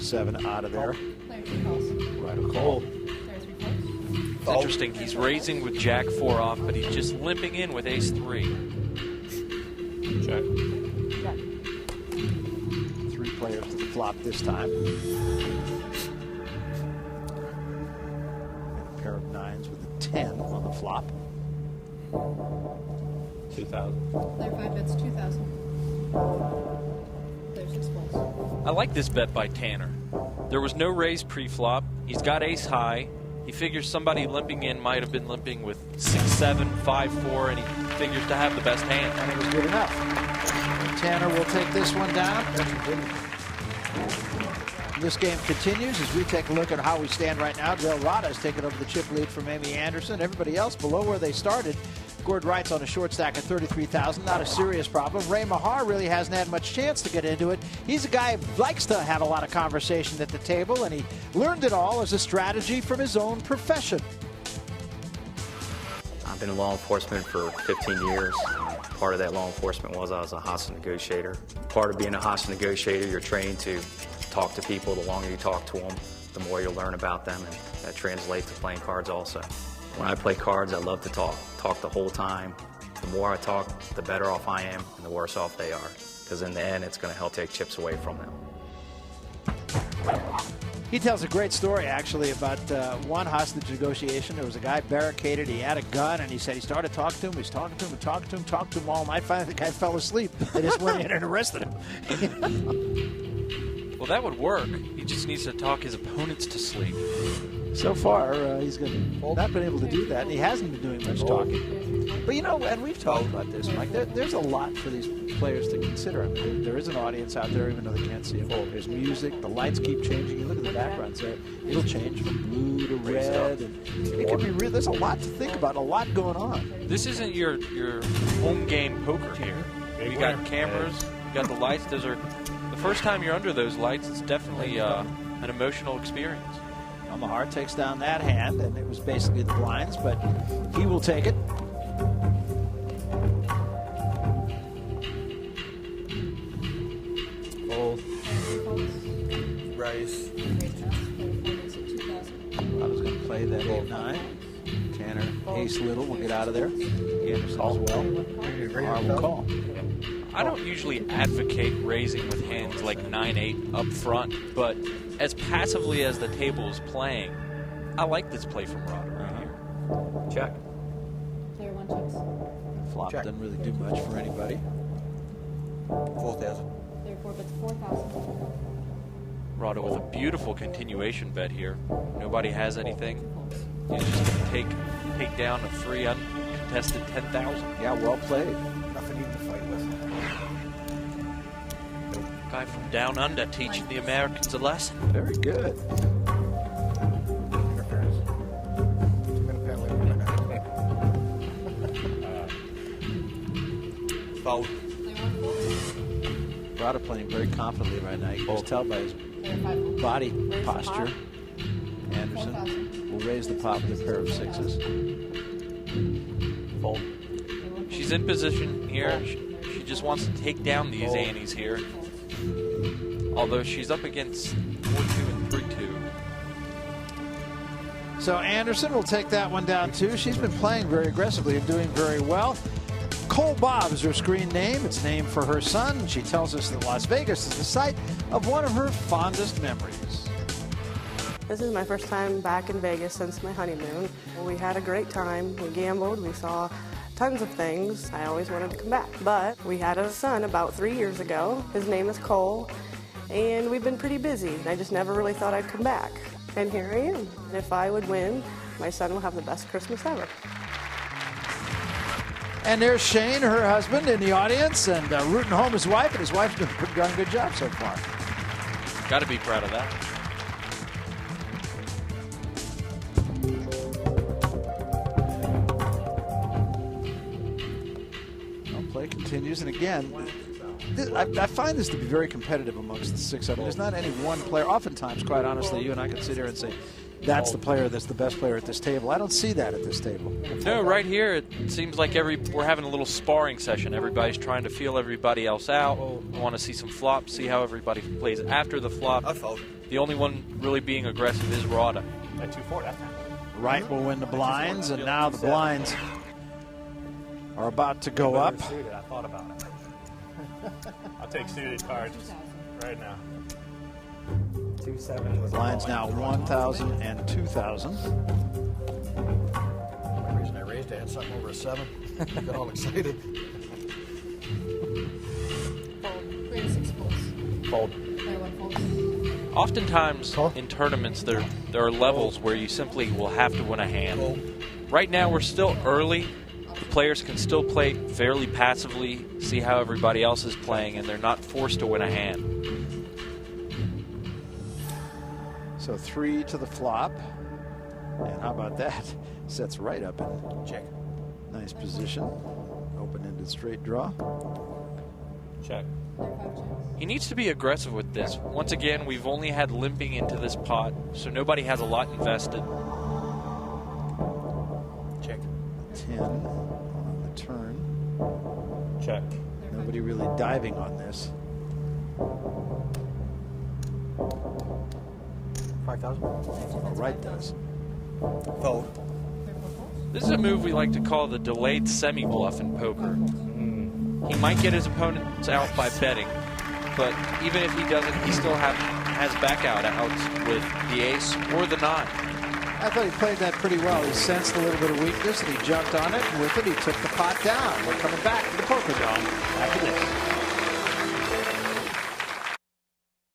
7 out of there. Player 2 calls. Right, a call. Player 3 calls. It's interesting. He's raising with Jack 4 off, but he's just limping in with Ace 3. Check. Check. 3 players to the flop this time. And a pair of 9s with a 10 on the flop. 2,000. Player 5 bets 2,000. Player 6 calls. I like this bet by Tanner. There was no raise pre-flop. He's got ace high. He figures somebody limping in might have been limping with 6-7, 5-4, and he figures to have the best hand. And it was good enough. And Tanner will take this one down. This game continues as we take a look at how we stand right now. Del Rada has taken over the chip lead from Amy Anderson. Everybody else below where they started. Gord Wright's on a short stack at 33,000. Not a serious problem. Ray Mahar really hasn't had much chance to get into it. He's a guy who likes to have a lot of conversation at the table, and he learned it all as a strategy from his own profession. I've been in law enforcement for 15 years. Part of that law enforcement was I was a hostage negotiator. Part of being a hostage negotiator, you're trained to talk to people. The longer you talk to them, the more you'll learn about them, and that translates to playing cards also. When I play cards, I love to talk the whole time. The more I talk, the better off I am, and the worse off they are. Because in the end, it's going to help take chips away from them. He tells a great story, actually, about one hostage negotiation. There was a guy barricaded. He had a gun, and he said he started talking to him. He was talking to him and talking to him, talked to him all night. Finally, the guy fell asleep. They just went in and arrested him. Well, that would work. He just needs to talk his opponents to sleep. So far, he's not been able to do that, and he hasn't been doing much talking. But, you know, and we've talked about this, Mike, there's a lot for these players to consider. I mean, there is an audience out there, even though they can't see it. There's music. The lights keep changing. You look at the backgrounds there. It'll change from blue to red. And it could be real. There's a lot to think about, a lot going on. This isn't your home game poker here. You got cameras. You got the lights. Those are the first time you're under those lights. It's definitely an emotional experience. Mahar takes down that hand, and it was basically the blinds, but he will take it. Fold. Rice. I was going to play that 8-9. Tanner, ace little will get out of there. Anderson as well. Mahar will call. I don't usually advocate raising with hands like 9-8 up front, but as passively as the table is playing, I like this play from Rada right here. Check. Player 1 checks. Flop Check. doesn't really do much for anybody. 4,000. Player 4 bets 4,000. Rada with a beautiful continuation bet here. Nobody has anything. He's just going to take down a free uncontested 10,000. Yeah, well played. Nothing even to fight with. Guy from down under teaching the Americans a lesson. Very good. Fold. Player 1 calls. Rada playing very confidently right now. You can just tell by his Player 5 calls. body Raise the posture. pot. Anderson 4,000. will raise the pot with a pair of 6s. Fold. She's in position here. She just wants to take down these antes here. Although she's up against 4-2 and 3-2. So Anderson will take that one down too. She's been playing very aggressively and doing very well. Cole Bob is her screen name. It's named for her son. She tells us that Las Vegas is the site of one of her fondest memories. This is my first time back in Vegas since my honeymoon. We had a great time. We gambled. We saw tons of things. I always wanted to come back. But we had a son about 3 years ago. His name is Cole. And we've been pretty busy. I just never really thought I'd come back. And here I am. If I would win, my son will have the best Christmas ever. And there's Shane, her husband, in the audience, and rooting home his wife, and his wife's doing a pretty darn good job so far. Got to be proud of that. Play continues, and again, I find this to be very competitive amongst the 6 of them. There's not any one player. Oftentimes, quite honestly, you and I could sit here and say, that's the player that's the best player at this table. I don't see that at this table. No, right here, it seems like we're having a little sparring session. Everybody's trying to feel everybody else out. We want to see some flops, see how everybody plays after the flop. I fold. The only one really being aggressive is Rada. At 2-4 that time. Right will win the blinds, and now the blinds are about to go up. Suited, I thought about it. I'll take suited cards right now. 2-7 was Blinds now 1,000 and 2,000. The reason I raised it, I had something over a 7. Got all excited. Fold. 3 to 6 folds. fold. Player 1 folds. Oftentimes in tournaments there are levels where you simply will have to win a hand. Right now we're still early. The players can still play fairly passively, see how everybody else is playing, and they're not forced to win a hand. So 3 to the flop. And how about that? Sets right up in Check. nice position. Open-ended straight draw. Check. Player 5 checks. He needs to be aggressive with this. Once again, we've only had limping into this pot, so nobody has a lot invested. Check. 10 on the turn. Check. Nobody really diving on this. 5,000. Oh, right does. Fold. Player 4 folds. This is a move we like to call the delayed semi-bluff in poker. He might get his opponents out by betting, but even if he doesn't, he still has back outs with the ace or the 9. I thought he played that pretty well. He sensed a little bit of weakness and he jumped on it, and with it he took the pot down. We're coming back to the poker dome after this.